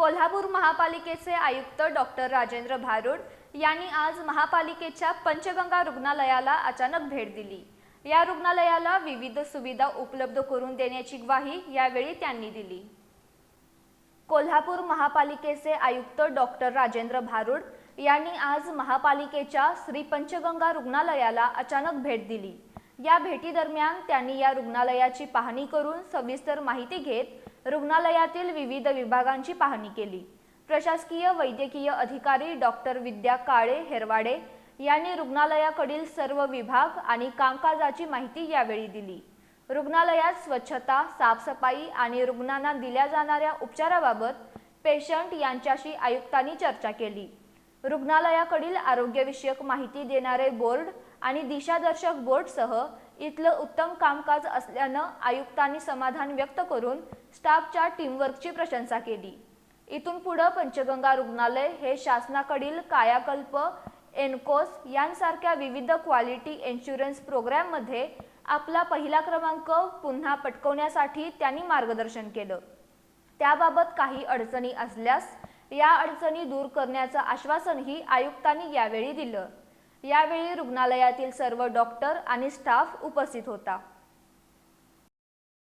कोल्हापूर महापालिकेचे आयुक्त डॉक्टर राजेंद्र भारुड यांनी आज महापालिकेच्या पंचगंगा रुग्णालयाला अचानक भेट दिली। या रुग्णालयाला विविध सुविधा उपलब्ध करून देण्याची ग्वाही यावेळी त्यांनी दिली। कोल्हापूर महापालिकेचे आयुक्त डॉक्टर राजेंद्र भारुड यांनी आज महापालिकेच्या श्री पंचगंगा रुग्णालयाला अचानक भेट दिली। या भेटीदरम्यान त्यांनी या रुग्णालयाची पाहणी करून सविस्तर माहिती घेत रुग्णालयातील विविध विभागांची पाहणी केली। प्रशासकीय वैद्यकीय अधिकारी डॉक्टर विद्या काळे हेरवाडे यांनी रुग्णालयाकडील सर्व विभाग आणि कामकाजाची माहिती यावेळी दिली। रुग्णालयात स्वच्छता, साफसफाई आणि रुग्णांना दिल्या जाणाऱ्या उपचाराबाबत पेशंट यांच्याशी आयुक्तांनी चर्चा केली। रुग्णालयाकडील आरोग्यविषयक माहिती देणारे बोर्ड आणि दिशादर्शक बोर्डसह इथलं उत्तम कामकाज असल्यानं आयुक्तांनी समाधान व्यक्त करून स्टाफच्या टीमवर्कची प्रशंसा केली। इथून पुढे पंचगंगा रुग्णालय हे शासनाकडील कायाकल्प, एनकोस यांसारख्या विविध क्वालिटी इन्शुरन्स प्रोग्राममध्ये आपला पहिला क्रमांक पुन्हा पटकावण्यासाठी त्यांनी मार्गदर्शन केलं। त्याबाबत काही अडचणी असल्यास या अडचणी दूर करण्याचं आश्वासनही आयुक्तांनी यावेळी दिलं। यावेळी रुग्णालयातील सर्व डॉक्टर आणि स्टाफ उपस्थित होता।